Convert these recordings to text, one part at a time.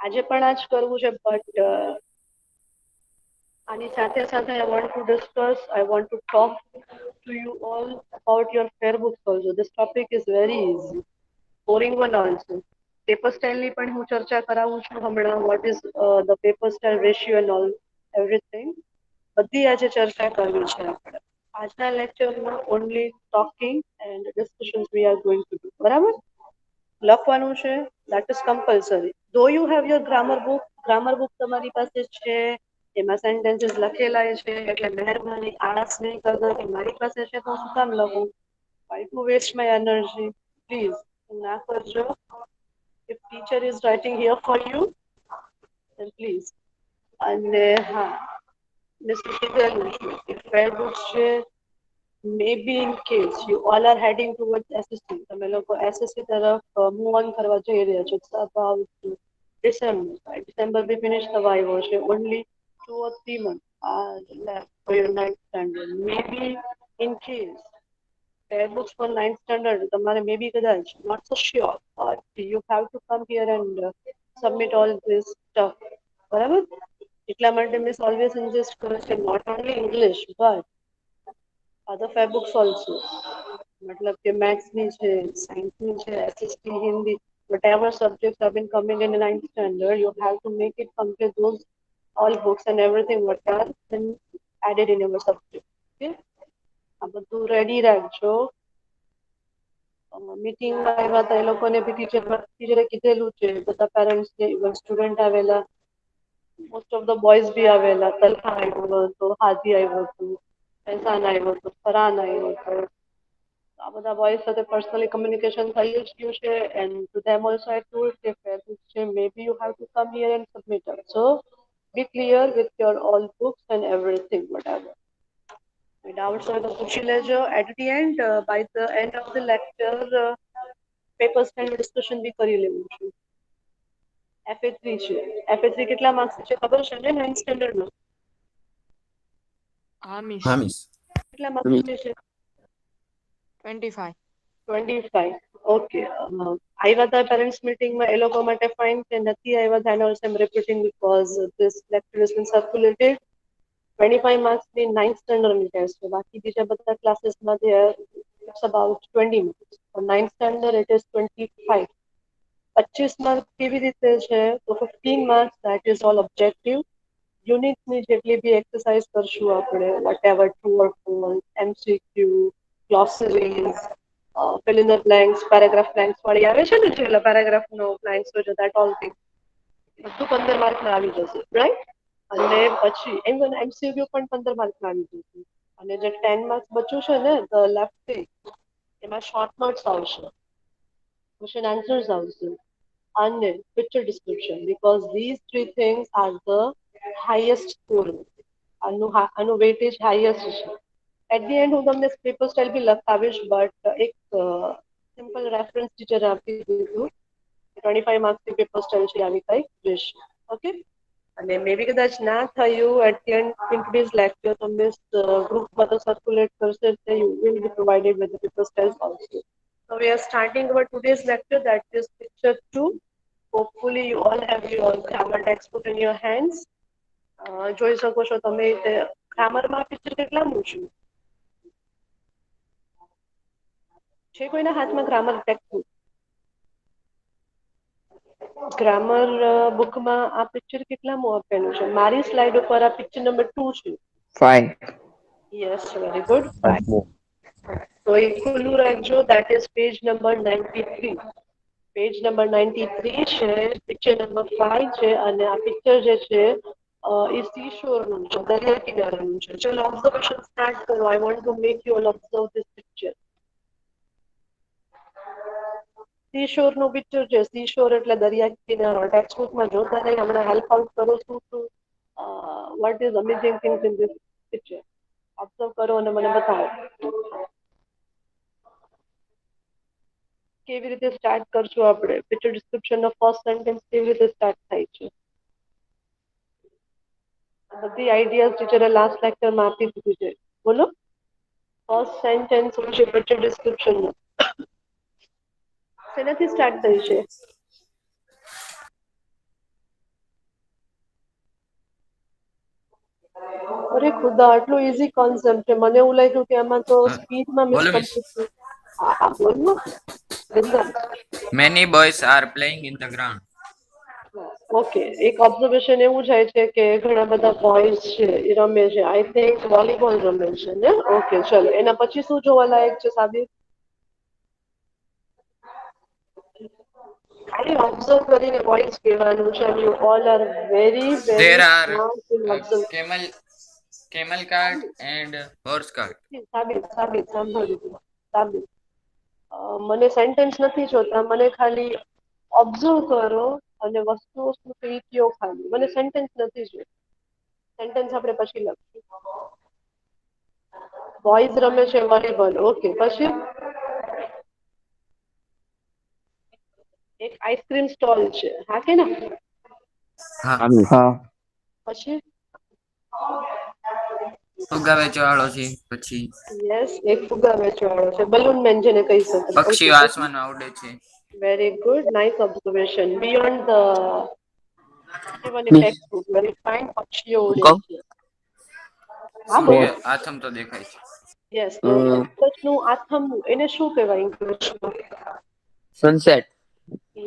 આજે પણ આ જ કરવું છે, બટ આની સાથે સાથે I want to discuss, I want to talk to you all about your fair books also. This topic is very easy, boring one also. Paper સ્ટાઇલની પણ હું ચર્ચા કરાવું છું હમણાં. What is the paper style ratio and all everything બધી આજે ચર્ચા કરવી છે આપણે. આજના લેક્ચરમાં only talking and discussions we are going to do. બરાબર? લખવાનું છે, that is compulsory. Do you have your grammar book તમારી પાસે છે, એમાં સેન્ટેન્સીસ લખેલા છે, એટલે મહેરબાની આળસ નહીં કરતા કે મારી પાસે છે તો શું કામ લખું, why to waste my energy, please ના કરજો. if teacher is writing here for you then please. અને હા, Mr. કીધેલું છે કે fair books છે, maybe in case you all are heading towards SSC, તમે લોકો SSC તરફ move on કરવા જઈ રહ્યા છો, it's about December B finish થવા આવ્યો છે, only 2 or 3 months are left for your ninth standard. Maybe in case fair books for ninth standard તમારે maybe કદાચ not so sure, but you have to come here and submit all this stuff. બરાબર? એટલા માટે miss always ઇન્જેસ્ટ કરે છે not only English but other fair books also. मतलब कि maths ની છે, સાયન્સ ની છે, SST, Hindi, whatever subjects have been coming in the ninth standard, you have to make it complete those all books and everything what are been added in your subject. Okay? આ બધું ready રાખજો. મીટિંગમાં આવ્યા હતા એ લોકોને બી ટીચરે કીધેલું છે, બધા પેરેન્ટ્સ ને ઇવન સ્ટુડન્ટ આવેલા, મોસ્ટ ઓફ ધ બોયઝ બી આવેલા, તલહા આવ્યો હતો, હાદી આવ્યો હતું, એહસાન આવ્યો હતો, ફરહાન આવ્યો હતો. આ બધા બોયઝ સાથે પર્સનલી કમ્યુનિકેશન થઈ જ ગયું છે, and to them also I told કે ફેરબુક છે, may be you have to come here and submit it. So be clear with your all books and everything whatever. Doubts હોય તો પૂછી લેજો. At the end, by the end of the lecture, paper style discussion બી કરી લેવું છે. FA3 છે. FA3 કેટલા માર્ક્સ છે ખબર છે ને 9th સ્ટાન્ડર્ડમાં? હા મિસ. કેટલા માર્ક્સ છે? 25. 25. ઓકે. આવ્યા હતા પેરેન્ટ્સ મીટિંગમાં, એ લોકો માટે ફાઇન છે, નથી આવ્યા then also I am repeating because this lecture is been circulated. 25 માર્ક્સની 9th સ્ટાન્ડર્ડની ટેસ્ટ છે, બાકી બીજા બધા ક્લાસીસમાં it's about 20 marks. For 9th standard it is 25. 25 mark કેવી રીતે છે તો 15 marks that is all objective. યુનિટની જેટલી બી એક્સરસાઇઝ કરશું આપણે, whatever true or false, MCQ, glossaries, fill in the blanks, paragraph blanks વાળી આવે છે ને, જે પેરેગ્રાફનો blanks હોય છે, that all things બધું 15 માર્કમાં આવી જશે, રાઈટ? અને પછી even MCQ પણ 15 માર્કમાં આવી જશે. અને જે 10 માર્ક્સ બચ્યું છે ને, ધ લેફ્ટ થિંગ, એમાં શોર્ટ નોટ્સ આવશે, ક્વેશ્ચન આન્સર્સ આવશે, અને picture description, because these three things are the highest score. આનું વેટેજ હાઈએસ્ટ છે. એટ ધી એન્ડ હું તમને પેપર સ્ટાઇલ બી લખાવીશ, બટ એક સિમ્પલ રેફરન્સ ટીચરે આપી દીધું 25 માર્ક્સની પેપર સ્ટાઇલ છે આવી કંઈક રહેશે. ઓકે? અને મે બી કદાચ ના થયું at the end in today's lecture, તો મિસ ગ્રુપમાં તો સર્ક્યુલેટ કરશે જ, you will be provided with the paper styles also. So we are starting our today's lecture, that is picture 2. Hopefully you all have your grammar textbook in your hands. જોઈ શકો છો તમે ગ્રામરમાં picture કેટલામું છે? છે કોઈના હાથમાં ગ્રામર ટેક્સ્ટબુક? ગ્રામર બુકમાં આ પિક્ચર કેટલામું આપેલું છે? મારી સ્લાઇડ ઉપર આ પિક્ચર નંબર 2 છે. 5. Yes, very good. 5. તો એ ખુલ્લું રાખજો, that is page number 93. Page number 93 છે, પિક્ચર નંબર 5 છે, અને આ પિક્ચર જે છે એ સીશોરનું છે, દરિયા કિનારાનું છે. ચલો ઓબ્ઝર્વેશન સ્ટાર્ટ કરો. I want to make you all observe this picture. સીશોરનું પિક્ચર છે. સીશોર એટલે દરિયા કિનારો. ટેક્સ્ટબુકમાં જોતા નહીં, હમણાં હેલ્પ આઉટ કરો છું to what is amazing things in this picture. Observe કરો અને મને બતાવો કેવી રીતે સ્ટાર્ટ કરશું આપણે. પિક્ચર ડિસ્ક્રિપ્શનનો ફર્સ્ટ સેન્ટેન્સ કેવી રીતે સ્ટાર્ટ થાય છે? બધી આઈડિયાઝ ટીચરે લાસ્ટ લેક્ચરમાં આપી દીધી છે. બોલો, ફર્સ્ટ સેન્ટેન્સ શું છે પિક્ચર ડિસ્ક્રિપ્શનનો? શેનાથી સ્ટાર્ટ થઈ છે? અરે ખુદા આટલું ઈઝી કોન્સેપ્ટ છે, મને એવું લાગ્યું કે આમાં તો સ્પીડમાં બોલો મિસ. મિસકમ્પ્લીટ. હા હા બોલ ને બિંદાસ. Many boys are playing in the ground. Okay, એક ઓબ્ઝર્વેશન એવું જાય છે કે ઘણા બધા બોયઝ છે એ રમે છે, આઈ થિંક વોલીબોલ રમે છે ને. ઓકે ચલો, એના પછી શું જોવા લાયક છે સાબિર? ખાલી ઓબ્ઝર્વ કરીને બોયઝ કહેવાનું છે. You all are very There very are smart in observe. camel cart and horse cart. Sabir Sabir સાંભળ્યું સાબિર, મને સેન્ટેન્સ નથી જોતા, મને ખાલી ઓબ્ઝર્વ કરો અને વસ્તુઓ શું છે ઈ કયો ખાલી, મને સેન્ટેન્સ નથી જોઈતું. સેન્ટેન્સ આપણે પછી લખીશું. બોયઝ રમે છે વોલીબોલ, ઓકે પછી એક આઈસ્ક્રીમ સ્ટોલ છે, હા કે ના? હા, હા. પછી ફુગ્ગા વેચવાવાળો છે. પછી યસ, એક ફુગા વેચવાળો છે, બલૂન મેન જેને કહી શકાય. ઓકે પક્ષીઓ પછી આસમાનમાં ઉડે છે. Very good, nice observation. Beyond the given in textbook, very fine. પક્ષીઓ ઉડે કહું છે. હા બોલો. સૂર્ય આથમતો દેખાય છે. યસ, સૂરજનું આથમવું એને શું કહેવાય ઇંગ્લિશમાં? Sunset.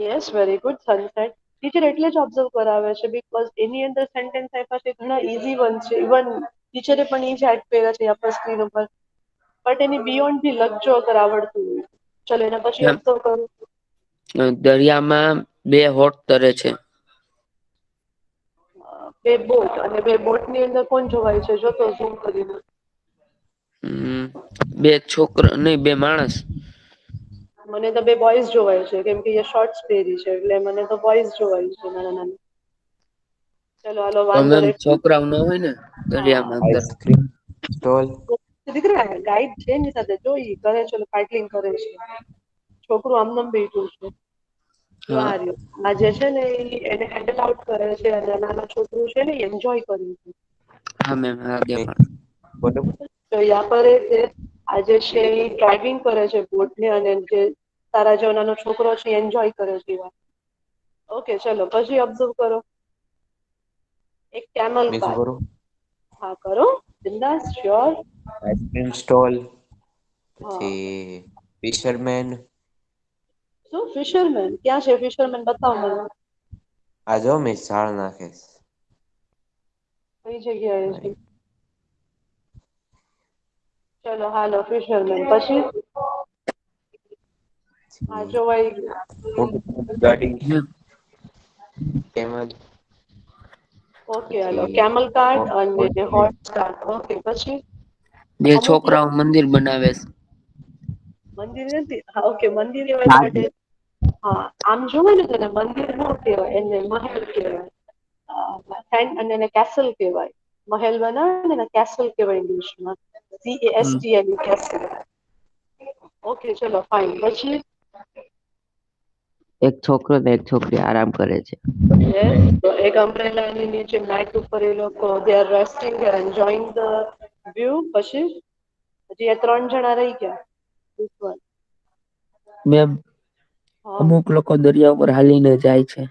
Yes, very good, sunset. Teacher એટલે જ ઓબ્ઝર્વ કરાવે છે બીકોઝ એની અંદર સેન્ટેન્સ આપ્યા છે ઘણા ઈઝી વન છે, ઇવન ટીચરે પણ ઈ જ એડ કર્યા છે આપણા સ્ક્રીન ઉપર, બટ એની બિયોન્ડ બી લખજો અગર આવડતું હોય. ચલો એના પછી ઓબ્ઝર્વ કરો. દરિયામાં બે હોટ તરે છે. બે બોટ, અને બે બોટ ની અંદર કોણ જોવાય છે? જો તો ઝૂમ કરીને. બે છોકરા નહીં, બે માણસ. મને તો બે બોયઝ જોવાય છે કેમ કે એ શોર્ટ્સ પહેરી છે એટલે મને તો બોયઝ જોવાય છે નાના નાના. ચલો હાલો વાંધો મેમ નહીં. છોકરાઓ ન હોય ને હા દરિયામાં અંદર. Ice cream stall. દીકરા ગાઈડ છે એની સાથે જોઈ કરે છે, પાઇટલિંગ કરે છે, છોકરું આમનામ બેઠું છે. જો હા આ રહ્યો, આ જે છે ને એને હેન્ડલ આઉટ કરે છે અને નાના છોકરું છે ને એન્જોય કર્યું છે. હા મેમ, હા દેખાડ. બોલો. તો યા પર છે આ જે છે એ ડ્રાઇવિંગ કરે છે બોટને, અને જે તારા જેવો નાનો છોકરો છે એન્જોય કરે છે એ વાત. ઓકે ચલો પછી ઓબ્ઝર્વ કરો. એક કેમલ બીજું કાર. કરું. હા કરો, બિંદાસ, શ્યોર. Ice cream stall. હા. પછી ફિશરમેન. શું ફિશરમેન? ક્યાં છે ફિશરમેન? બતાવો મને. આ જો મિસ ઝાડ નાખે કઈ જગ્યાએ છે? છે. ચલો હાલો ફિશરમેન. પછી હા જોવાઈ ગાડી. Ma'am camel. ઓકે હાલો, પછી કેમલ કાર્ટ અને હોર્સ કાર્ટ. ઓકે પછી બે અમુક છોકરાઓ મંદિર બનાવે છે. મંદિર નથી. હા ઓકે, મંદિર એવા તો માટે હા આમ જોવે ને તો એને મંદિર ન કહેવાય, એને મહેલ કહેવાય. અને એને કેસલ કહેવાય. મહેલ બનાવે ને એને કેસલ કહેવાય ઇંગ્લિશમાં. CASTL castle. ઓકે ચલો ફાઇન. પછી એક છોકરો ને એક છોકરી આરામ કરે છે. yes, તો એક અમ્બ્રેલાની નીચે નાઇટ ઉપર એ લોકો they are resting, they are enjoying the view. પછી હજી આ ત્રણ જણા રહી ગયા. This one. મેમ હા અમુક લોકો દરિયા ઉપર હાલીને જાય છે.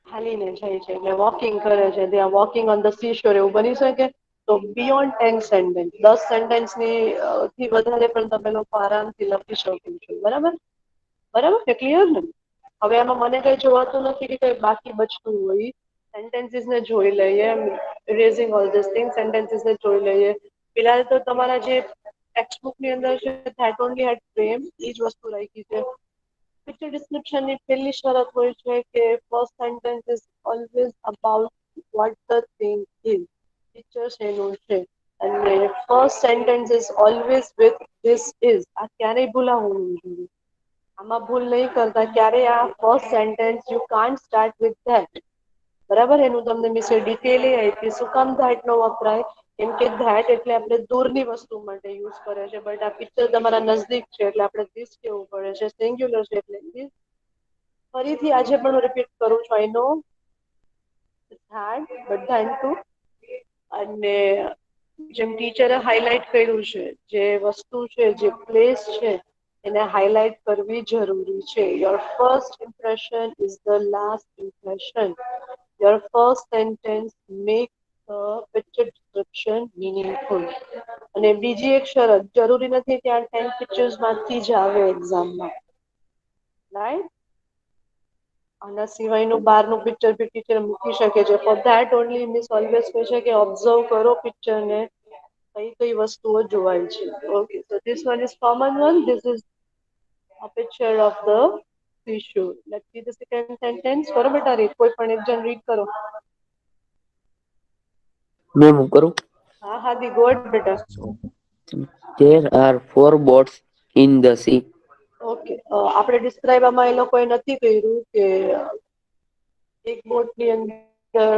હાલીને જાય છે એટલે વોકિંગ કરે છે, they are walking on the sea shore, એવું બની શકે. તો બિયોન્ડ 10 સેન્ટેન્સ, 10 સેન્ટેન્સની થી વધારે પણ તમે લોકો આરામથી લખી શકો છો. બરાબર બરાબર છે, ક્લિયર ને? હવે આમાં મને કઈ જોવાતું નથી કે કઈ બાકી બચતું હોય. સેન્ટેન્સીસ ને જોઈ લઈએ, raising all this thing, sentences ને જોઈ લઈએ. ફિલહાલ તો તમારા જે ટેક્સ્ટબુક ની અંદર છે ધેટ ઓન્લી હેડ ફ્રેમ, એ જ વસ્તુ રાખી છે. પિક્ચર ડિસ્ક્રિપ્શનની પહેલી શરત હોય છે કે first sentence is always about vote the thing is. Picture શેનું છે અને first sentence is always with this is. આ ક્યારેય ભૂલાવવું નહીં જોઈએ. આમાં ભૂલ નહીં કરતા ક્યારે. આ first sentence you can't start with that. બરાબર, એનું તમને મિસે ડિટેલ આપી શું કામ ધેટ નો વપરાય. કેમ કે ધેટ એટલે આપણે દૂરની વસ્તુ માટે યુઝ કરે છે, બટ આ પિક્ચર તમારા નજદીક છે એટલે આપણે ધીસ કેવું પડે છે. સિંગ્યુલર છે એટલે ધીસ. ફરીથી આજે પણ હું રિપીટ કરું છું, આઈ નો ધેટ બધા ઇનટુ. અને જેમ ટીચરે હાઈલાઈટ કર્યું છે, જે વસ્તુ છે, જે પ્લેસ છે, એને હાઈલાઈટ કરવી જરૂરી છે. Your first impression is the last impression. Your first sentence make picture description meaningful. અને બીજી એક શરત, જરૂરી નથી કે આ 10 પિક્ચર્સ માંથી જ આવે એક્ઝામમાં, રાઈટ? આના સિવાયનું બહારનું પિક્ચર બી ટીચર મૂકી શકે છે. For that only miss always કહે છે કે ઓબ્ઝર્વ કરો પિક્ચરને, કઈ કઈ વસ્તુઓ જોવાય છે. Okay, so this one is common one. This is a picture of the seashore. Let's see the second sentence. કરો બેટા રીડ, કોઈ પણ એક જણ રીડ કરો. મેં હું કરું? હા હાદી, ગો અહેડ બેટા. There are 4 boats in the sea. Okay, આપણે ડિસ્ક્રાઇબ આમાં એ લોકોએ નથી કર્યું કે એક બોટની અંદર,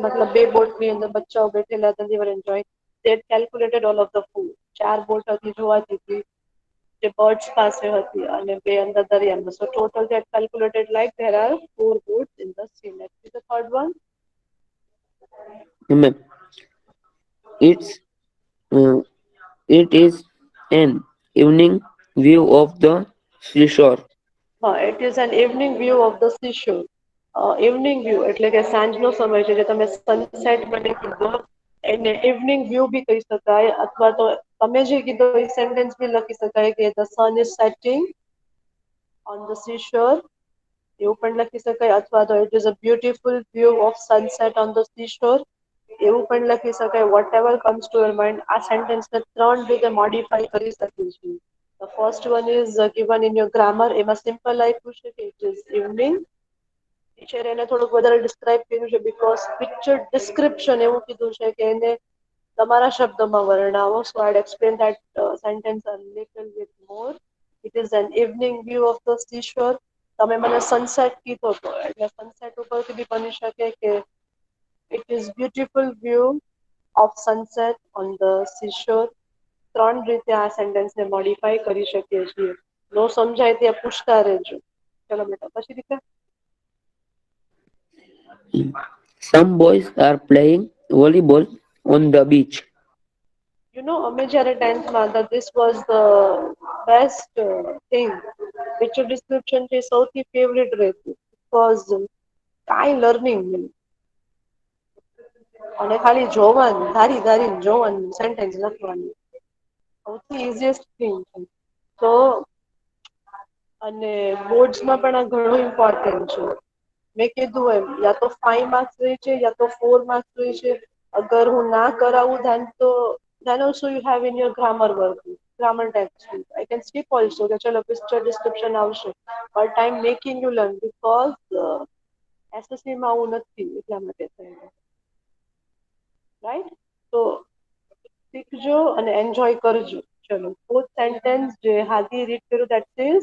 મતલબ બે બોટની અંદર બચ્ચાઓ બેઠેલા હતા. they were enjoying. They had calculated all of the food. 4 boat હતી જોવાતી હતી જે બર્ડ્સ પાસે હતી અને બે અંદર દરિયામાં. So total they had calculated like there are 4 boats in the sea. Let's see the third one. Ma'am, it's it is an evening view of the seashore. It is an evening view of the seashore. Evening view એટલે કે સાંજનો સમય છે, જે તમે sunset મને કીધો એને ઇવનિંગ વ્યૂ બી કહી શકાય, અથવા તો તમે જે કીધો એ સેન્ટેન્સ બી લખી શકાય કે the sun is setting on the seashore, એવું પણ લખી શકાય. અથવા તો it is a beautiful view of sunset on the seashore, એવું પણ લખી શકાય. What ever comes to your mind. આ સેન્ટેન્સને 3 રીતે મોડિફાઈ કરી શકીએ છીએ. The first one is given in your grammar. એમાં સિમ્પલ આપ્યું છે કે it is evening. ટીચરે એને થોડુંક વધારે ડિસ્ક્રાઇબ કર્યું છે બીકોઝ પિક્ચર ડિસ્ક્રિપ્શન એવું કીધું છે કે એને તમારા શબ્દોમાં વર્ણવો. So I'd explain that sentence a little with more. It is an evening view of the seashore. તમે મને સનસેટ કીધો તો એટલે સનસેટ ઉપરથી બી બની શકે કે it is beautiful view of sunset on the seashore. 3 રીતે આ સેન્ટેન્સને મોડિફાઈ કરી શકીએ છીએ. નો સમજાય ત્યાં પૂછતા રહેજો. ચલો બેટા, પછી રીતે Some boys are playing volleyball on the beach. અમે જ્યારે 10th માં હતા, this was the best thing. Picture description છે સૌથી ફેવરેટ રહેતું બીકોઝ કાંઈ લર્નિંગ નહીં અને ખાલી જોવાનું, ધારી ધારીને જોવાનું, સેન્ટેન્સ લખવાનું, સૌથી ઇઝીએસ્ટ થિંગ છે. તો અને બોર્ડ્સમાં પણ આ ઘણું ઇમ્પોર્ટન્ટ છે. મેં કીધું એમ, યા તો 5 માર્ક્સ રહે છે યા તો 4 માર્ક્સ રહે છે. અગર હું ના કરાવું ધ્યાન તો then also you have in your grammar work, grammar textbook. I can skip also કે ચલો picture description આવશે, but I'm making you learn because SSC માં આવું નથી એટલા માટે થયેલું, રાઈટ? તો શીખજો અને એન્જોય કરજો. ચલો, ફોર્થ સેન્ટેન્સ જે હાદી રીડ કર્યું that is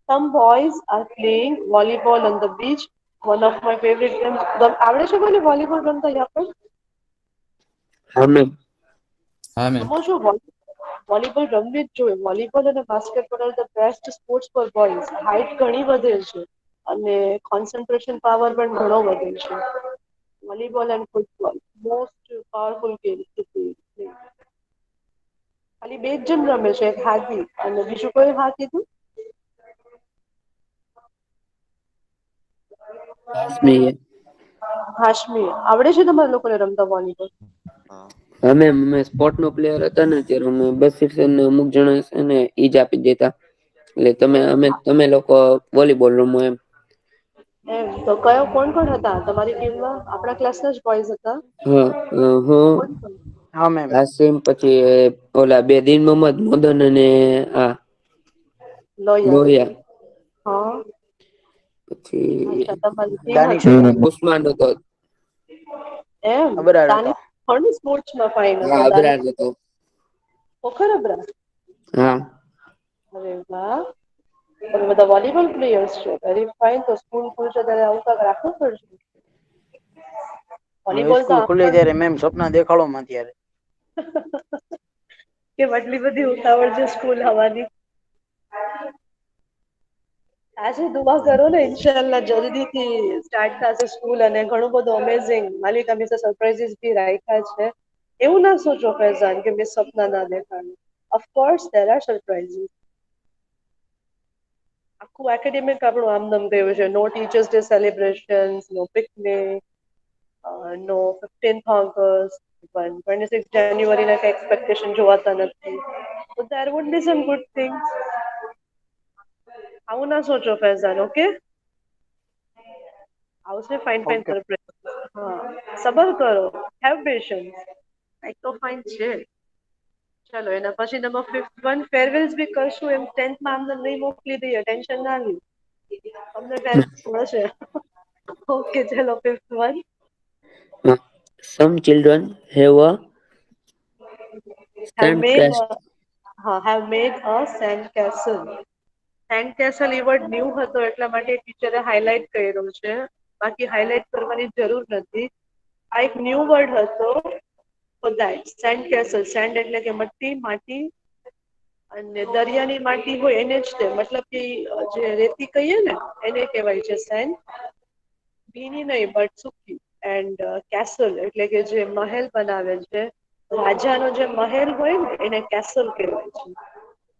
some boys are playing volleyball on the beach. One of my favorite games. આવડે છે કોઈને વોલીબોલ રમતા યા પણ? હા મેમ. હા મેમ. રમો છો? વોલીબોલ રમવી જ જોઈએ. વોલીબોલ અને basketball are the best sports four boys. Height ઘણી વધે છે અને કોન્સન્ટ્રેશન પાવર પણ ઘણો વધે છે. Volleyball and football most powerful game to play. ખાલી બે જ જણ રમે છે, એક હાદી અને બીજું કોઈ હા કીધું? હાશમી. હાશમી. આવડે છે તમારા લોકોને રમતા વોલીબોલ? હા. હા મેમ, અમે સ્પોર્ટ નો પ્લેયર હતા ને ત્યારે અમે બસ ને અમુક જણા છે ને ઈ જ આપી દેતા. એટલે તમે લોકો વોલીબોલ રમો એમ. એમ તો કયો કોણ કોણ હતા તમારી ટીમમાં? આપણા ક્લાસના જ બોયઝ હતા? હા, હું, કોણ કોણ? હા મેમ. હાસિમ, પછી ઓલા બે દિન મોહમ્મદ, મોદન અને આ લોહિયા. લોહિયા. હા, પછી અચ્છા, તમારી ટીમ દાનિશ હતી. હતો. ઉસ્માન હતો. એમ અબરાર હતો. દાનિશ કોણ સ્પોર્ટ્સમાં ફાઇન હતો? હા, અબરાર દાનિશ હતો. ખોખર અબરા? હા. અરે વાહ, તમે બધા વોલીબોલ પ્લેયર્સ છો. Very fine. તો સ્કૂલ ખુલશે ત્યારે આવું કાંઈક રાખવું પડશે. હવે વોલીબોલ તો સ્કૂલ ખુલે ત્યારે મેમ સપના દેખાડો માં ત્યારે. કે આટલી બધી ઉતાવળ છે સ્કૂલ આવવાની? આજે દુઆ કરો ને, ઇન્શાઅલ્લાહ જલ્દીથી સ્ટાર્ટ થશે સ્કૂલ અને ઘણું બધું અમેઝિંગ માલિકા મિસે સરપ્રાઇઝીસ બી રાખ્યા છે. એવું ના સોચો ફૈઝાન કે મેં સપના ના દેખાડું. Of course there are surprises. આખું એકેડેમિક આપણું આમનામ ગયું છે. નો ટીચર્સ ડે સેલિબ્રેશન્સ, નો પિકનિક, નો 15th August, 26th January ના કઈ expectation જોવાતા નથી. So there would be some good things. આવું ના સોચો ફૈઝાન, ઓકે? આવશે ફાઇન ફાઇન Okay. સરપ્રાઈઝ. હા, સબર કરો, હેવ પેશન્સ. કંઈક તો ફાઇન છે. ચલો એના પછી નંબર 51 ફેરવેલ્સ બી કરશું એમ 10th માં અમને નહીં મોકલી દઈએ, ટેન્શન ના લ્યો. અમને ફેરવેલ્સ મળશે. ઓકે, ચલો 51. Some children have a have made sandcastle. have made a sand castle. Send castle A word new હતો એટલા માટે ટીચરે હાઇલાઇટ કર્યો છે, બાકી હાઇલાઇટ કરવાની જરૂર નથી. આ એક ન્યૂ વર્ડ હતો for that. Send castle, send એટલે કે મટ્ટી, માટી, અને દરિયાની માટી હોય એને જ તે, મતલબ કે જે રેતી કહીએ ને એને કહેવાય છે સેન્ડ. ભીની નહીં બટ સૂકી. એન્ડ કેસલ એટલે કે જે મહેલ બનાવે છે, રાજાનો જે મહેલ હોય ને એને કેસલ કહેવાય છે,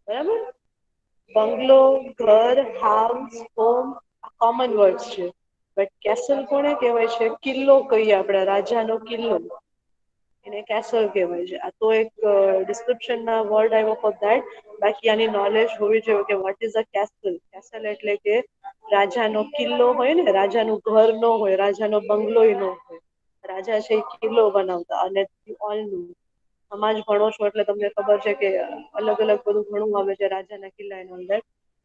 બરાબર? બંગલો, ઘર, હાઉસ, હોમ કોમન વર્ડ્સ છે. બટ કેસલ કોને કહેવાય છે? કિલ્લો કહીએ આપણે, રાજાનો કિલ્લો, એને કેસલ કહેવાય છે. આ તો એક ડિસ્ક્રિપ્શનના વર્ડ આવ્યો ફોર ધેટ. બાકી આની નોલેજ હોવી જોઈએ કે what is a castle. Castle એટલે કે રાજાનો કિલ્લો હોય ને, રાજાનું ઘર નો હોય, રાજાનો બંગલો નો હોય. રાજા છે એ કિલ્લો બનાવતા. અને ઓલ સમાજ ભણો છો એટલે તમને ખબર છે કે અલગ અલગ બધું ઘણું આવે છે રાજાના કિલ્લા એની અંદર.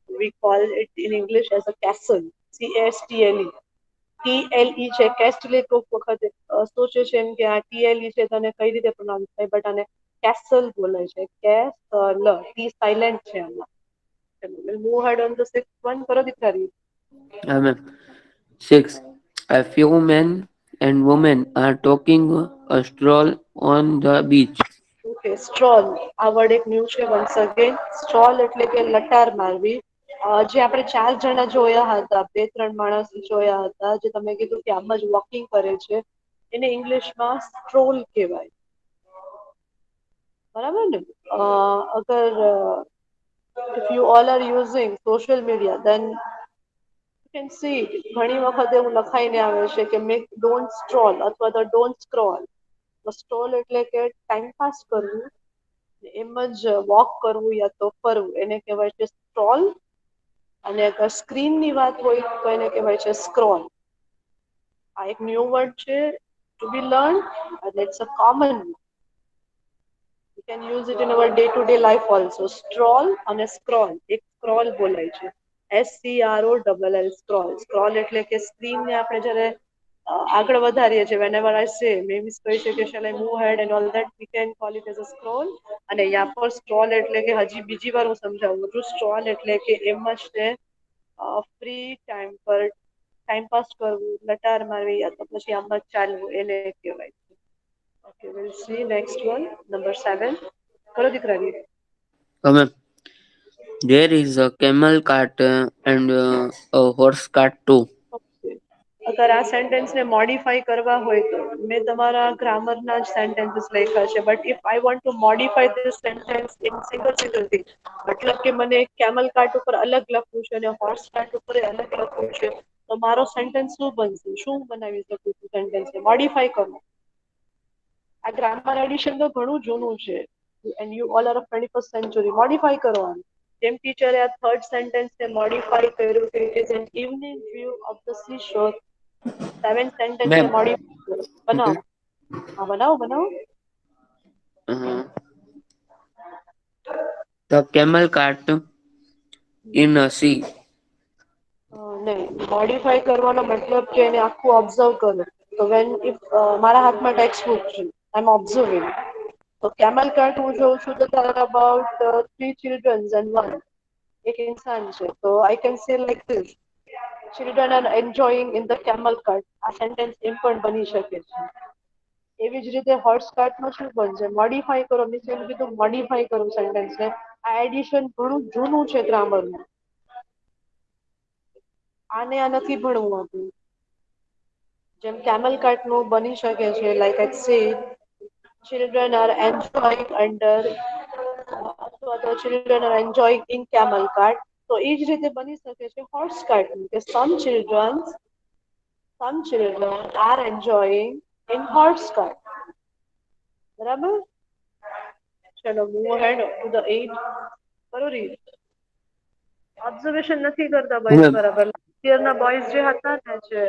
We call it in English as a castle. CASTLE. TLE છે, કેસ્ટલે કોક વખત સોચે છે એમ કે આ TLE છે તને કઈ રીતે પ્રોનાઉન્સ થાય, બટ આને કેસલ બોલે છે. કેસલ, ટી સાયલેન્ટ છે આમાં. We'll move ahead on the 6th one. કરો દીકરી. Ma'am. 6. A few men and women are talking a stroll on the beach. Okay, stroll આ વર્ડ એક ન્યૂ છે. વન્સ અગેન, સ્ટ્રોલ એટલે કે લટાર મારવી. જે આપણે 4 જણા જોયા હતા, 2-3 માણસ જોયા હતા, જે તમે કીધું કે આમ જ વોકિંગ કરે છે, એને ઇંગ્લિશમાં સ્ટ્રોલ કહેવાય, બરાબર ને? અગર if you all are using social media then you can see ઘણી વખત એવું લખાઈને આવે છે કે make don't stroll અથવા તો don't scroll. તો સ્ટ્રોલ એટલે કે ટાઈમ પાસ કરવું, એમ જ વોક કરવું યા તો ફરવું, એને કહેવાય છે સ્ટ્રોલ. અને અગર સ્ક્રીનની વાત હોય તો એને કહેવાય છે સ્ક્રોલ. આ એક ન્યૂ વર્ડ છે ટુ બી લર્ન, અને it's a common. You can use it in our day to day life also. Stroll અને scroll, એક સ્ક્રોલ બોલાય છે, SCROLL, સ્ક્રોલ. સ્ક્રોલ એટલે કે સ્ક્રીનને આપણે જ્યારે આગળ વધારીએ છીએ, whenever I say maybe કહી શકે shall I move ahead and all that, we can call it as a scroll. અને યા પર સ્ક્રોલ એટલે કે હજી બીજી વાર હું સમજાવું છું, સ્ટ્રોલ એટલે કે એમ જ તે ફ્રી ટાઈમ પર ટાઈમ પાસ કરવું, લટાર મારવી યા તો પછી આમ જ ચાલવું, એને કહેવાય છે. Okay, we'll see next one, number 7. કરો દીકરાની. Ma'am. There is a camel cart and a horse cart too. Okay. અગર આ સેન્ટેન્સને મોડિફાઈ કરવા હોય તો મેં તમારા ગ્રામરના જ સેન્ટેન્સીસ લખ્યા છે, but if I want two modify this sentence in single થી, મતલબ કે મને કેમલ કાર્ટ ઉપર અલગ લખવું છે અને હોર્સ કાર્ટ ઉપર અલગ લખવું છે, તો મારો સેન્ટેન્સ શું બનશે? શું બનાવી શકું છું સેન્ટેન્સને? મોડિફાઈ કરો. આ ગ્રામર એડિશન તો ઘણું જૂનું છે, and you all are of 21st century. Modify કરો આને. જેમ ટીચરે આ થર્ડ સેન્ટેન્સને મોડિફાઈ કર્યું કે it is an evening view of the sea shore. 7th સેન્ટેન્સને Ma'am. મોડિફાઈ કરો. બનાવો. હા, બનાવો. Uh, the camel cart in a sea. નહીં, મોડિફાઈ કરવાનો મતલબ કે એને આખું ઓબ્ઝર્વ કરો. તો વેન ઇફ મારા હાથમાં ટેક્સ્ટ બુક છે, આઈ એમ ઓબ્ઝર્વિંગ. તો કેમલ કાર્ટ હું જોઉં છું તો there are about 3 children and one. એક ઇન્સાન છે, તો I can say like this, children are enjoying in the camel cart. આ સેન્ટેન્સ એમ પણ બની શકે છે. એવી જ રીતે હોર્સ કાર્ટમાં શું બનશે? મોડિફાઈ કરો, મીન્સ એમ કીધું મોડિફાઈ કરો સેન્ટેન્સને. આ એડિશન ઘણું જૂનું છે ગ્રામરનું. આને આ નથી ભણવું આપણું. જેમ કેમલ કાર્ટનું બની શકે છે લાઈક આઈ સે children are enjoying under, અથવા તો children are enjoying in camel cart. તો એ જ રીતે બની શકે છે હોર્સ કાર્ટનું, કે some children are enjoying in horse cart. બરાબર. ચલો move ahead to the 8. કરો read. ઓબ્ઝર્વેશન નથી કરતા બોયઝ મેમ બરાબર. લાસ્ટ યરના બોયઝ જે હતા ને જે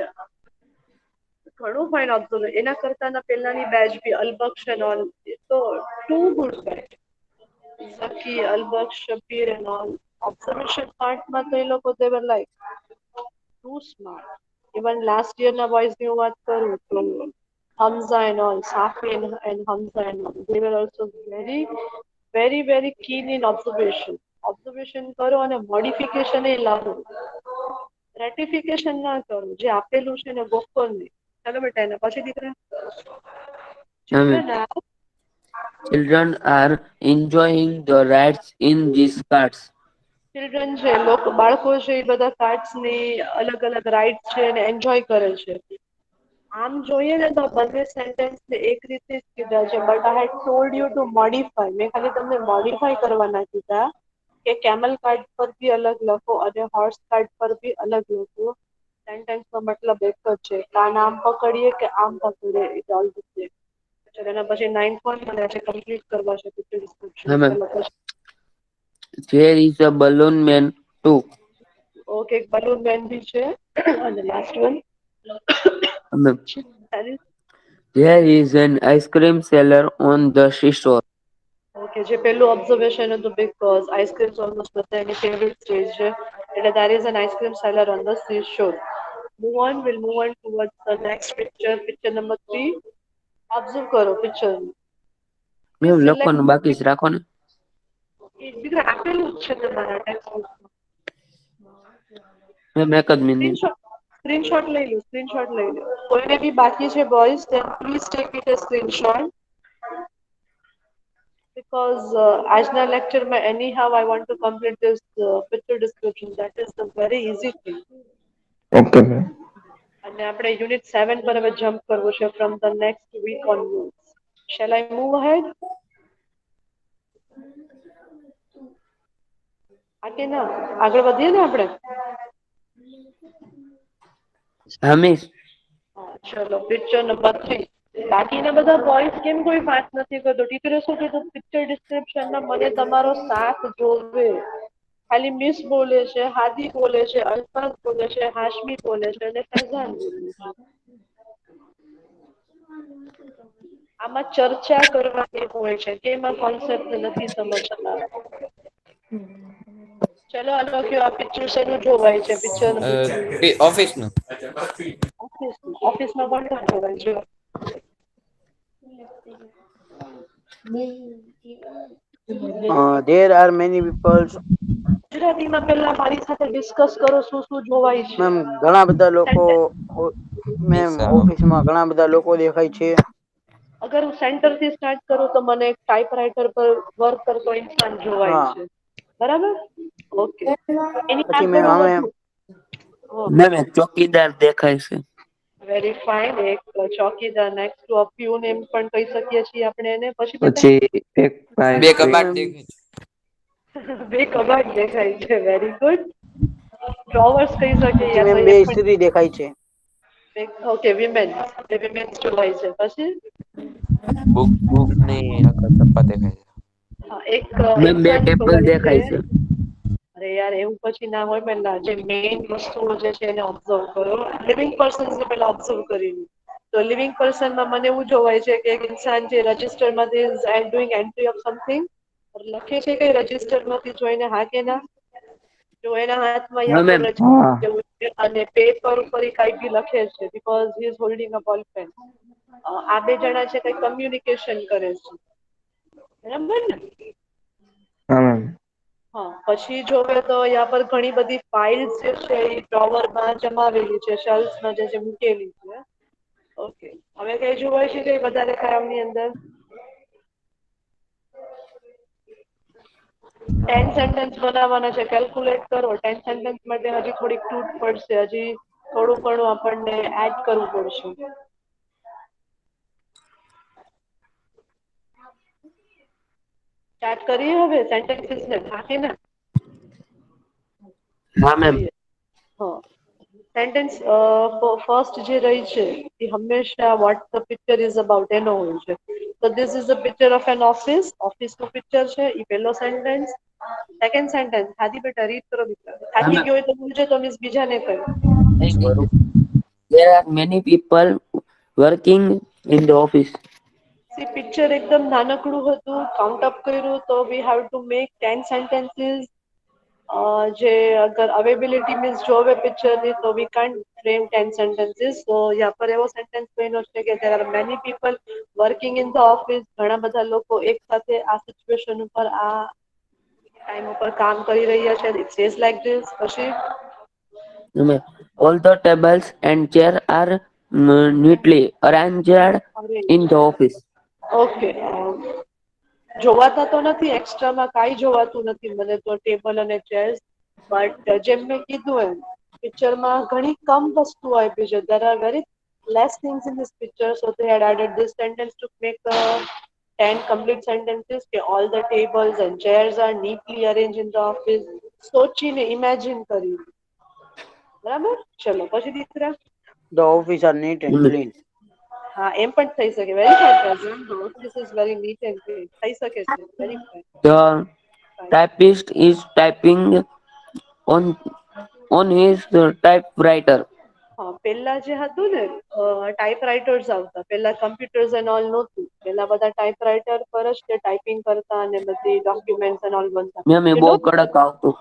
ઘણું ફાઇન ઓબ્ઝર્વ એના કરતાના પહેલાની બેચ બી અલબક્ષ એન્ડ ઓલ તો too good batch. Zaki, Albak, Shabir and all. Observation part માં તો એ લોકો they were like too smart. Even last year ના boys ની હું વાત કરું તો Hamza and all, Safi and Hamza and all, they were also very, very, very keen in observation. Observation કરો અને modification એ લાવો. Ratification ના કરો. જે આપેલું છે ને ગોખો નહીં. ચાલો બેટા એના પછી દીકરા. Children are children are enjoying the rides in these cars. Children છે લોકો બાળકો છે એ બધા કાર્ડ્સ ની અલગ અલગ રાઇડ્સ છે અને એન્જોય કરે છે. આમ જોઈએ ને તો બંને સેન્ટેન્સ ને એક રીતે જ કીધા છે but I had told you to modify. મેં ખાલી તમને મોડિફાય કરવાના કીધા કે કેમલ કાર્ડ પર બી અલગ લખો અને હોર્સ કાર્ડ પર બી અલગ લખો. સેન્ટેન્સ નો મતલબ એક જ છે. કાન આમ પકડીએ કે આમ પકડીએ ઇટ ઓલ ધ સેમ. ચલો એના પછી 9 પોઈન્ટ મને આજે કમ્પ્લીટ કરવા છે પિક્ચર ડિસ્ક્રિપ્શન. હા મેમ. ચલો પછી There is a balloon man too. Okay એક બલૂન મેન બી છે અને last one ma'am. There is an ice cream seller on the seashore. Okay જે પહેલું ઓબ્ઝર્વેશન હતું બીકોઝ આઈસ્ક્રીમ ઓલમોસ્ટ બધા એની ફેવરિટ સ્ટેજ છે એટલે there is an ice cream seller on the seashore. We'll move on towards the next picture. Picture number 3. Observe કરો picture. Ma'am લખવાનું બાકી જ રાખો ને. દીકરા આપેલું જ છે તમારા ટેક્સ્ટબુકમાં. મેમ એક જ મિનિટ. સ્ક્રીનશોટ લઈ લો. સ્ક્રીનશોટ લઈ લો. કોઈને બી બાકી છે boys then please take it as screenshot. Because આજના લેક્ચરમાં anyhow I want to complete this picture description. That is the very easy thing. Okay, ma'am. અને આપણે યુનિટ 7 પર હવે જમ્પ કરવું છે from the next week onwards. Shall I move ahead? કે ના આગળ વધીએ ને આપણે. હા મિસ. ચલો પિક્ચર નંબર 3. બાકીના બધા બોયઝ કેમ કોઈ વાત નથી કરતો? ટીચરે શું કીધું પિક્ચર ડિસ્ક્રિપ્શનમાં મને તમારો સાથ જોવે. ખાલી મિસ બોલે છે, હાદી બોલે છે, અલ્ફાઝ બોલે છે, હાશમી બોલે છે અને ફૈઝાન બોલે છે. આમાં ચર્ચા કરવાની હોય છે કે એમાં કોન્સેપ્ટ નથી સમજતા. ચલો આનો કયો આ પિક્ચર શેનું જોવાય છે? પિક્ચર ઓફિસનું. ઓફિસમાં પણ ના જોવાય છે. There are many people. ગુજરાતીમાં પહેલા મારી સાથે ડિસ્કસ કરો શું શું જોવાય છે. મેમ ઘણા બધા લોકો મેમ નિશા. ઓફિસમાં ઘણા બધા લોકો દેખાય છે. અગર હું સેન્ટર થી સ્ટાર્ટ કરું તો મને એક ટાઈપરાઇટર પર વર્ક કરતો ઇન્સાન જોવાય હા છે. બરાબર? ઓકે. એની પછી મેમ આગળ હું અમે વધું. મેમ એક ચોકીદાર દેખાય છે. Very fine. એક ચોકીદાર નેક્સ્ટ ટુ અ પ્યુન એમ પણ કહી શકીએ છીએ આપણે એને. પછી બેટા પછી એક ભાઈ બે કબાટ દેખાય છે. બે કબાટ દેખાય છે. Very good. ડ્રોવર્સ કહી શકીએ પછી યા તો મેમ એ બે પણ. સ્ત્રી દેખાય છે. Okay women. બે વિમેન જોવાય છે. પછી બુક ની આગળ ટપ્પા દેખાય છે. એક મેમ બે ઇન્સાન ટેબલ જોવાય દેખાય છે. અરે યાર એવું પછી ના હોય. પહેલા જે મેઇન વસ્તુઓ જે છે એને ઓબ્ઝર્વ કરો. લિવિંગ પર્સન્સ ને પહેલા ઓબ્ઝર્વ કરી લો. તો લિવિંગ પર્સનમાં મને એવું જોવાય છે કે એક ઇન્સાન જે રજિસ્ટરમાંથી and doing entry of something લખે છે કે રજિસ્ટરમાંથી જોઈને હા કે ના. જો એના હાથમાં હા યા તો મેમ. હા રજિસ્ટર જેવું છે અને પેપર ઉપર એ કઈ બી લખે છે બીકોઝ હી ઇઝ હોલ્ડિંગ અ બોલ પેન. આ બે જણા છે કઈ કમ્યુનિકેશન કરે છે. બરાબર ને? હા મેમ. હા પછી જોવે તો યા પર ઘણી બધી ફાઇલ્સ જે છે એ ડ્રોવરમાં જમાવેલી છે. શેલ્ફમાં જે મૂકેલી છે. ઓકે. હવે કઈ જોવાય છે કઈ વધારે કામની અંદર? 10 સેન્ટેન્સ બનાવવાના છે. કેલ્ક્યુલેટ કરો. 10 સેન્ટેન્સ માટે હજી થોડીક તૂટ પડશે. હજી થોડું ઘણું આપણને એડ કરવું પડશે. સ્ટાર્ટ કરીએ હવે સેન્ટેન્સીસ ને બાકી ને હા મેમ. જોઈએ. હા સેન્ટેન્સ ફર્સ્ટ જે રહી છે એ હંમેશા what the picture is about એનો હોય છે. તો this is a picture of an office, ઓફિસનું પિક્ચર છે એ પહેલો સેન્ટેન્સ. સેકન્ડ સેન્ટેન્સ હાદી બેટા રીડ કરો બેટા, થાકી ગયો હોય તો બોલજો તો મિસ બીજાને કહે. There are many people working in the office. C picture એકદમ નાનકડું હતું, કાઉન્ટ અપ કર્યું તો we have to make 10 sentences. જે અગર અવેબિલિટી મીન્સ જોવે પિક્ચરની તો વી કાન્ટ ફ્રેમ 10 સેન્ટેન્સીસ. તો યા પર એવો સેન્ટેન્સ બન્યો છે કે there are many people working in the office. ઘણા બધા લોકો એક સાથે આ સિચ્યુએશન ઉપર આ ટાઈમ ઉપર કામ કરી રહ્યા છે. It says like this. પછી All the tables and chairs are neatly arranged in the office. Okay, જોવાતા તો નથી, એક્સ્ટ્રામાં કાંઈ જોવાતું નથી મને તો ટેબલ અને ચેર્સ. બટ જેમ મેં કીધું એમ પિક્ચરમાં ઘણી કમ વસ્તુઓ આપી છે. there are very less things in this picture, so they had added this sentence to make 10 complete sentences કે all the tables and chairs are neatly arranged in the office. સોચીને ઇમેજિન કર્યું, બરાબર. ચલો પછી દીકરા. The office are neat and clean. હા એમ પણ થઈ શકે. Very fine. The office is very neat and clean. થઈ શકે છે. Very fine. The typist is typing on his typewriter. હા પેલા જે હતું ને ટાઈપરાઇટર્સ આવતા, પેલા કમ્પ્યુટર્સ એન્ડ ઓલ નહોતું. પેલા બધા ટાઈપરાઇટર પર જ તે ટાઈપિંગ કરતા અને બધી ડોક્યુમેન્ટ્સ એન્ડ ઓલ બનતા. મેમ એ You બહુ know? કડક આવતું.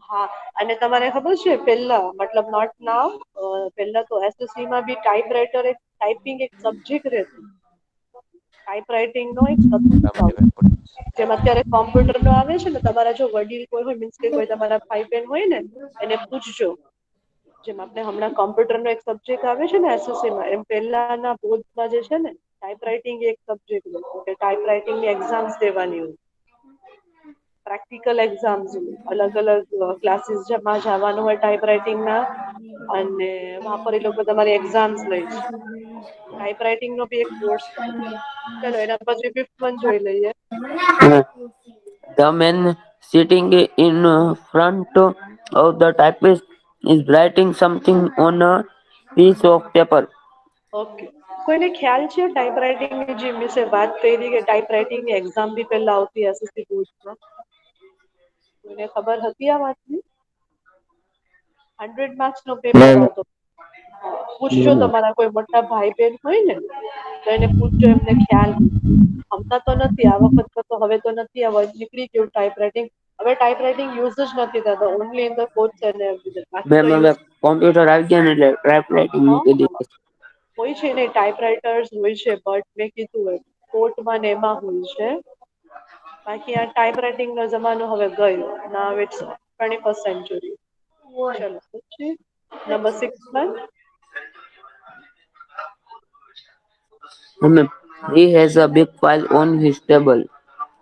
હા અને તમારે ખબર છે પેલા મતલબ નોટ નાવ, પેલા તો એસએસસી માં બી ટાઈપરાઇટર એક ટાઈપિંગ એક સબ્જેક્ટ રહેતું. ટાઈપરાઇટિંગ નો એક સબ્જેક્ટ આવતો. જેમ અત્યારે કોમ્પ્યુટર નો આવે છે ને, તમારા જો વડીલ કોઈ હોય મીન્સ કે કોઈ તમારા ભાઈ બહેન હોય ને એને પૂછજો. જેમ આપણે હમણાં કોમ્પ્યુટર નો એક સબ્જેક્ટ આવે છે ને એસએસસી માં, એમ પહેલાના બોર્ડમાં જે છે ને ટાઈપરાઇટિંગ એક સબ્જેક્ટ હતો કે ટાઈપરાઇટિંગ ની એક્ઝામ્સ દેવાની હોય, પ્રેક્ટિકલ એક્ઝામ્સ અલગ અલગ ક્લાસીસ જેમાં જવાનું હોય ટાઈપરાઇટિંગ ના, અને વહાં પર એ લોકો તમારી એક્ઝામ્સ લે છે. ટાઈપરાઇટિંગ નો બી એક કોર્સ હોય. ચલો એના પછી ફિફ્થ વન જોઈ લઈએ. The man sitting in front of the typist is writing something on a piece of paper. Okay, કોઈને ખ્યાલ છે ટાઈપરાઇટિંગ ની જે મિસે વાત કરી કે ટાઈપરાઇટિંગ ની એક્ઝામ બી પહેલા આવતી એસએસસી બોર્ડમાં? કોઈને ખબર હતી આ વાતની? 100 માર્ક્સ નો પેપર આવતો. પૂછજો તમારા કોઈ મોટા ભાઈ બહેન હોય ને તો એને પૂછજો, એમને ખ્યાલ હોય. હમણાં તો નથી, આ વખત તો હવે તો નથી, આ વર્ડ નીકળી ગયું ટાઈપરાઇટિંગ. હવે ટાઈપરાઇટિંગ યુઝ જ નથી થતા, only in the course and everything. બાકી મેમ તો હવે યુઝ કોમ્પ્યુટર આવી ગયા ને એટલે ટાઈપરાઇટિંગ મૂકી દીધી. હોય છે ને, ટાઈપરાઇટર્સ હોય છે બટ મેં કીધું હોય કોર્ટમાં ને એમાં હોય છે. બાકી આ ટાઈપરાઇટિંગ નો જમાનો હવે ગયો. Now it's 21st century. ચલો પછી નંબર 6 Ma'am, he has a big file on his table.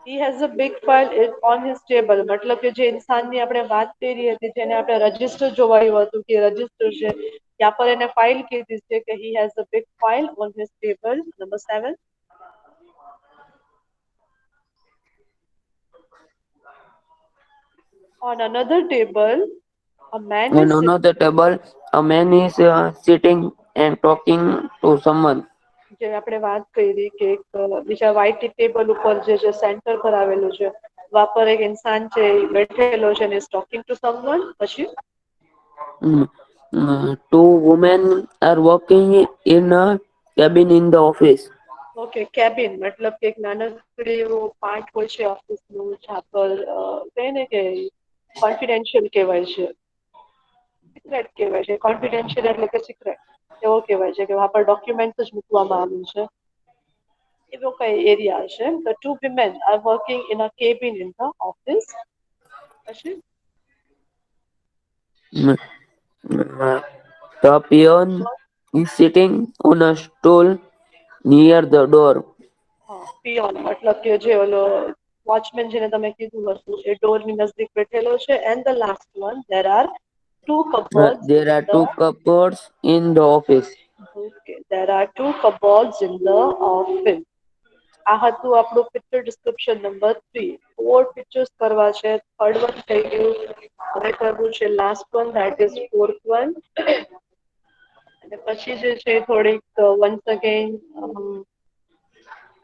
he has a big file on his table. મતલબ કે જે ઇન્સાનની આપણે વાત કરી હતી, જેને આપણે રજિસ્ટર જોવાયું હતું કે રજિસ્ટર છે, ત્યાં પર એને ફાઇલ કીધી છે કે he has a big file on his table. Number 7. On another table a man On is sitting. another table, a man is sitting and talking to someone. જે આપણે વાત કરી કે એક બીજા વ્હાઈટ ટેબલ ઉપર જે સેન્ટર પર આવેલું છે, વહાં પર એક ઇન્સાન છે એ બેઠેલો છે અને ટોકિંગ ટુ સમવન. પછી Two women are working in a cabin in the office. Okay, cabin મતલબ કે એક નાનકડી એવો પાર્ટ હોય છે ઓફિસનું, જ્યાં પર કહે ને કે કોન્ફિડેન્શિયલ કહેવાય છે, સિક્રેટ કહેવાય છે. કોન્ફિડેન્શિયલ એટલે કે સિક્રેટ એવો કહેવાય છે કે વહાં પર ડોક્યુમેન્ટ જ મૂકવામાં આવ્યું છે, એવો કઈ એરિયા છે. The two women are working in a cabin in the office. પછી The peon is sitting on a stool near the door. પિયોન મતલબ કે જે ઓલો વોચમેન જેને તમે કીધું હતું એ ડોરની નજદીક બેઠેલો છે. And the last one, there are two cupboards There are two cupboards in the office. okay, there are two cupboards in the office. આ હતું આપણું પિક્ચર ડિસ્ક્રિપ્શન નંબર 3. 4 પિક્ચર્સ કરવા છે. થર્ડ વન થઈ ગયું, હવે કરવું છે last one, that is fourth one. અને પછી જે છે થોડીક વન્સ અગેન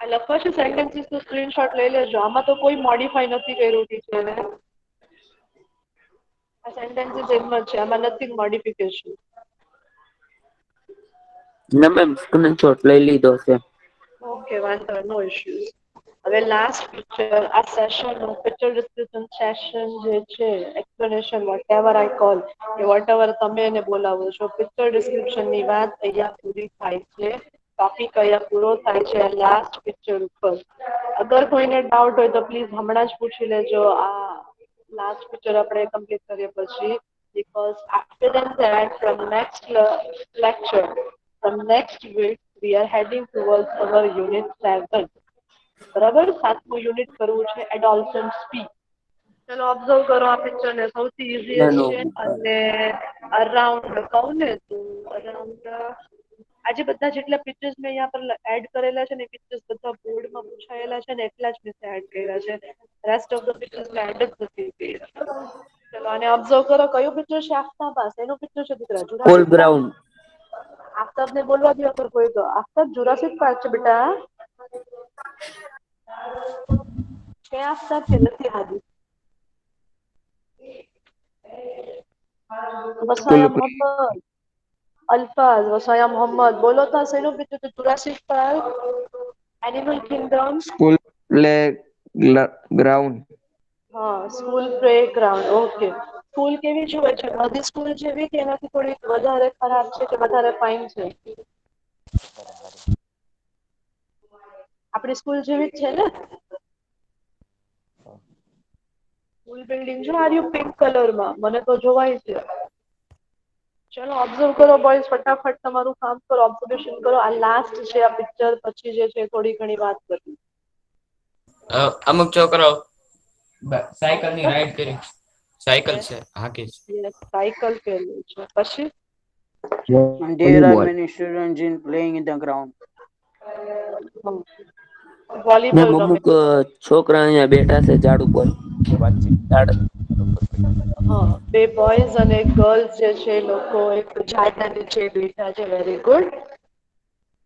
આ લખવા છે સેન્ટેન્સીસ નું સ્ક્રીનશોટ લઈ લેજો. આમાં તો કોઈ મોડિફાઈ નથી કર્યું ટીચરે. આ સેન્ટેન્સીસ એમ જ છે, આમાં નથિંગ મોડિફિકેશન. ના મેમ સ્ક્રીનશોટ લઈ લીધો છે. ઓકે, વાંધો નો ઇશ્યુઝ. હવે લાસ્ટ પિક્ચર આ સેશન પિક્ચર ડિસ્ક્રિપ્શન સેશન જે છે explanation what ever I call કે વોટ એવર તમે એને બોલાવો છો, પિક્ચર ડિસ્ક્રિપ્શન ની વાત અહીંયા પૂરી થાય છે. ટોપિક અહીંયા પૂરો થાય છે લાસ્ટ પિક્ચર ઉપર. અગર કોઈને ડાઉટ હોય તો પ્લીઝ હમણાં જ પૂછી લેજો. આ લાસ્ટ પિક્ચર આપણે કમ્પ્લીટ કરીએ પછી, because after that from next lecture, from next week we are heading towards our unit 7. બરાબર, 7મું યુનિટ કરવું છે એડોલ્સન સ્પીચ. ચલો ઓબ્ઝર્વ કરો આ પિક્ચર ને, સૌથી ઇઝીએસ્ટ છે અને અરાઉન્ડ કહું ને તો અરાઉન્ડ આજે બધા જેટલા પિક્ચર્સ મેં અહીંયા પર એડ કરેલા છે ને એ પિક્ચર્સ બધા બોર્ડમાં પૂછાયેલા છે ને એટલા જ મેં એડ કર્યા છે. રેસ્ટ ઓફ ધ પિક્ચર્સ મેં એડ જ નથી કર્યા. ચલો આને ઓબ્ઝર્વ કરો. કયું પિક્ચર છે? આફતાબ પાસે એનું પિક્ચર છે દીકરા. School Jurassic park. Ground. Aftab ને બોલવા દો અગર કોઈ તો. આફતાબ જુરાસિક પાર્ક છે બેટા. છે આફતાબ કે નથી? હાદી સ્કૂલ વસાયા મોહમ્મદ અલ્ફાઝ વસાયા મોહમ્મદ બોલો તો શેનું પિક્ચર છે? Jurassic Park, animal kingdom. School playground. હા, school playground. Okay. School કેવી જોવે છે? બધી સ્કૂલ જેવી કે એનાથી થોડી વધારે ખરાબ છે કે વધારે ફાઇન છે? આપણી સ્કૂલ જેવી જ છે ને? સ્કૂલ બિલ્ડિંગ જો આ રહ્યું પિંક કલરમાં, મને તો જોવાય છે. ચલો ઓબ્ઝર્વ કરો બોયઝ, ફટાફટ તમારું કામ કરો, ઓબ્ઝર્વેશન કરો. આ લાસ્ટ છે આ પિક્ચર, પછી જે છે થોડી ઘણી વાત કરવી. અમુક છોકરો સાયકલ ની રાઈડ કરી. સાયકલ છે હાકે છે. સાયકલ પહેરવું છે. પછી And there are many students in playing in the ground. Volleyball ma'am રમે. અમુક છોકરા અહીંયા બેઠા છે ઝાડ ઉપર. ઝાડ. હા, બે બોયઝ અને ગર્લ્સ જે છે એ લોકો એક ઝાડના નીચે બેઠા છે. Very good.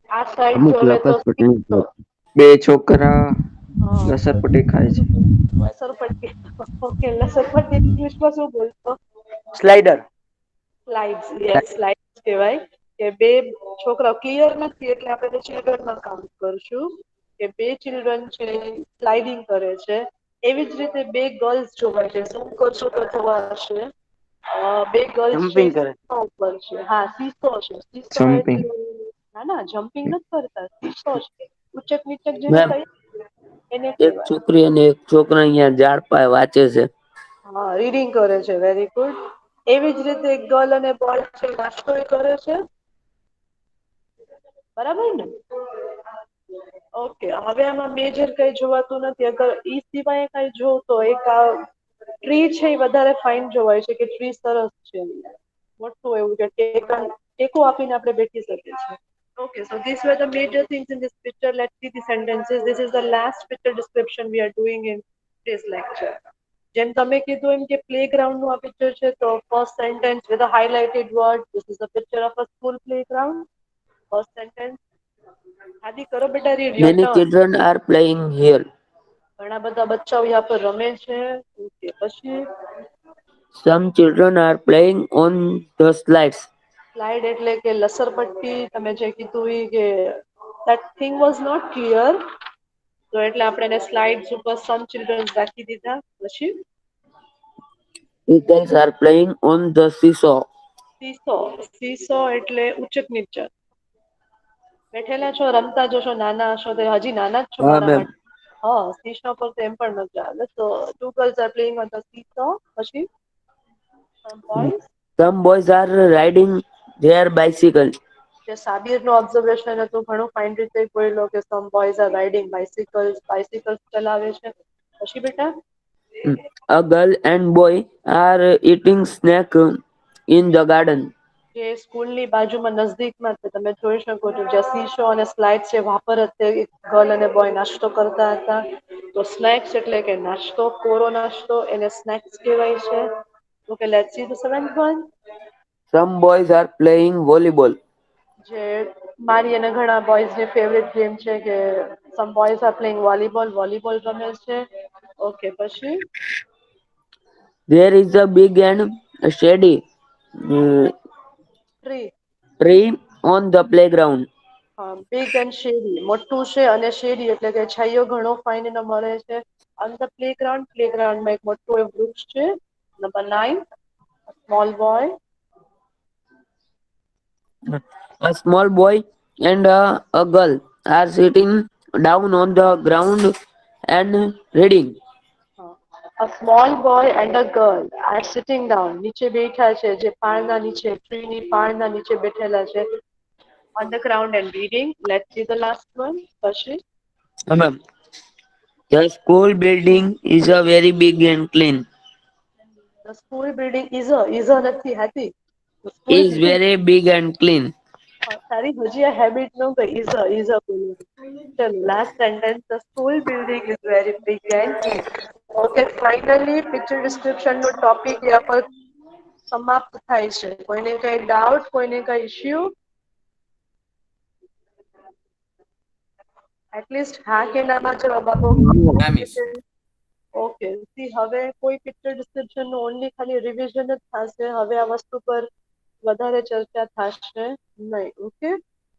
આ સાઈડ અમુક જોવે તો લકસપટ્ટી બે છોકરા હા, લસરપટ્ટી ખાય છે. લસરપટ્ટી. ઓકે, લસરપટ્ટી ઇંગ્લિશમાં શું બોલતો? Slider. સ્લાઇડ્સ. યસ, સ્લાઇડ્સ કહેવાય. કે બે છોકરા ક્લિયર નથી એટલે આપણે ચિલ્ડ્રનમાં કાઉન્ટ કરશું કે બે ચિલ્ડ્રન છે સ્લાઇડિંગ કરે છે. એવી જ રીતે બે ગર્લ્સ જોવા છે. શું કરશો તો જોવાશે? બે ગર્લ્સ છે Jumping કરે. સીસો ઉપર છે. હા, સીસો છે. Seesaw jumping. એટલે ના ના જમ્પિંગ નથી કરતા. સીસો છે. ઉચક નીચક જેને મેમ કહીએ એને એક કહેવાય. છોકરી અને એક છોકરા અહીંયા ઝાડ પાસે વાંચે છે. હા, રીડિંગ કરે છે. Very good. એવી જ રીતે એક ગર્લ અને બોય છે નાસ્તો કરે છે. બરાબર ને? ઓકે. હવે આમાં મેજર કઈ જોવાતું નથી. અગર ઈ સિવાય કઈ જોવ તો એક આ ટ્રી છે એ વધારે ફાઇન જોવાય છે કે ટ્રી સરસ છે. મોટું એવું કે ટેકો આપીને આપણે બેઠી શકીએ છીએ. Okay, so these were the major things in this picture. Let's see the sentences. This is the last picture description we are doing in this lecture. જેમ તમે કીધું એમ કે પ્લેગ્રાઉન્ડ નું આ પિક્ચર છે તો first sentence with a highlighted word, this is a picture of a school playground. First sentence આદિ કરો બેટા, read your Many turn. children are playing here. ઘણા બધા બચ્ચાઓ यहाँ પર રમે છે. ઓકે, પછી Some children are playing on the slides. Slide એટલે કે લસરપટ્ટી. તમે જે કીધું એ કે that thing was not clear, તો એટલે આપણે એને સ્લાઇડ્સ ઉપર સમ ચિલ્ડ્રન રાખી દીધા. પછી Girls are playing on the seesaw. Seesaw. Seesaw એટલે ઉચક નીચક. બેઠેલા છો, રમતા જોશો, નાના હશો તો હજી નાના જ છો હા મારા મેમ. માટે. હા, સીસો પર તો એમ પણ મજા આવે. તો two girls are playing on the seesaw. પછી boys Some boys are riding their bicycle. જે સાબિરનું ઓબ્ઝર્વેશન હતું ઘણું ફાઇન રીતે બોલ્યો કે સમ બોયઝ આર રાઇડિંગ બાઇસિકલ્સ. બાઇસિકલ્સ ચલાવે છે. પછી બેટા A girl and boy are eating snack in the garden. જે સ્કૂલની બાજુમાં નજદીકમાં છે તમે જોઈ શકો છો જ્યાં સીશો અને સ્લાઇડ છે વાપર એક ગર્લ અને બોય નાસ્તો કરતા હતા. તો સ્નેક્સ એટલે કે નાસ્તો, કોરો નાસ્તો, એને સ્નેક્સ કહેવાય છે. Okay, let's see the seventh one. Some boys are playing volleyball. જે મારી અને ઘણા બોયઝ ની ફેવરેટ ગેમ છે કે સમ બોયઝ આર પ્લેઇંગ વોલીબોલ ગમે છે. ઓકે, પછી There is a big and shady uh, tree. tree on the playground. Big and shady, મોટું છે અને શેડી એટલે કે છાંયો ઘણો ફાઇન ને મળે છે. ઓન ધ પ્લેગ્રાઉન્ડમાં એક મોટું એવું વૃક્ષ છે. Number 9, small boy. A small boy and a girl are sitting down on the ground and reading. A small boy and a girl are sitting down. નીચે બેઠા છે, જે પાળના નીચે, ટ્રીની પાળના નીચે બેઠેલા છે. On the ground and reading. Let's see the last one. પછી The school building is a very big and clean. the school building is a નથી happy. The school Is building, very big and clean. તારી હજી આ habit ન ગઈ. is a બોલવાની. ચલો, last sentence. The school building is very big and clean. Okay, finally picture description no topic યા પર સમાપ્ત થાય છે. કોઈને કઈ ડાઉટ, કોઈને કઈ ઇશ્યુ? એટલીસ્ટ હા કે નામાં જવાબ આપો. હા મિસ. ઓકે, હવે કોઈ પિક્ચર ડિસ્ક્રિપ્શન નું ઓનલી ખાલી રિવિઝન જ થશે. હવે આ વસ્તુ પર વધારે ચર્ચા થશે નહીં. ઓકે,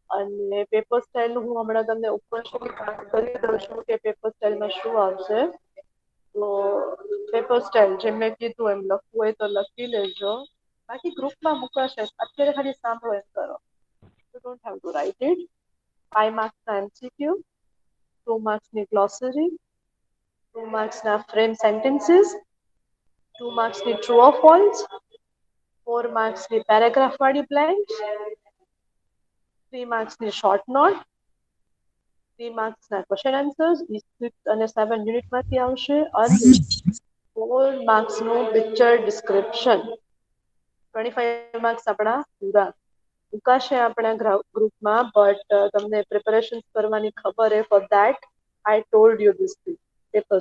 અને પેપર સ્ટાઇલ હું હમણાં તમને ઉપર સુધી વાત કરી દઉં છું કે પેપર સ્ટાઇલમાં શું આવશે. તો પેપર સ્ટાઇલ જેમ મેં કીધું એમ લખવું હોય તો લખી લેજો, બાકી ગ્રુપમાં મૂકાશે. અત્યારે ખાલી સાંભળો એમ કરો. You don't have to write it. 5 માર્ક્સના MCQ, 2 માર્ક્સની ગ્લોસરી, 2 માર્ક્સના ફ્રેમ સેન્ટેન્સીસ, 2 માર્ક્સની ટ્રુ ઓર ફોલ્સ, 4 માર્ક્સની પેરેગ્રાફ વાળી બ્લેન્ક, 3 માર્ક્સની શોર્ટ નોટ, 3 માર્ક્સના ક્વેશ્ચન આન્સર્સ, 6 અને 7 યુનિટમાંથી આવશે, અને 4 માર્ક્સનું પિક્ચર ડિસ્ક્રિપ્શન. 25 માર્ક્સ આપણા પૂરા મૂકાશે આપણા ગ્રુપમાં. બટ તમને પ્રિપેરેશન કરવાની ખબર હે. For that I told you this thing. Paper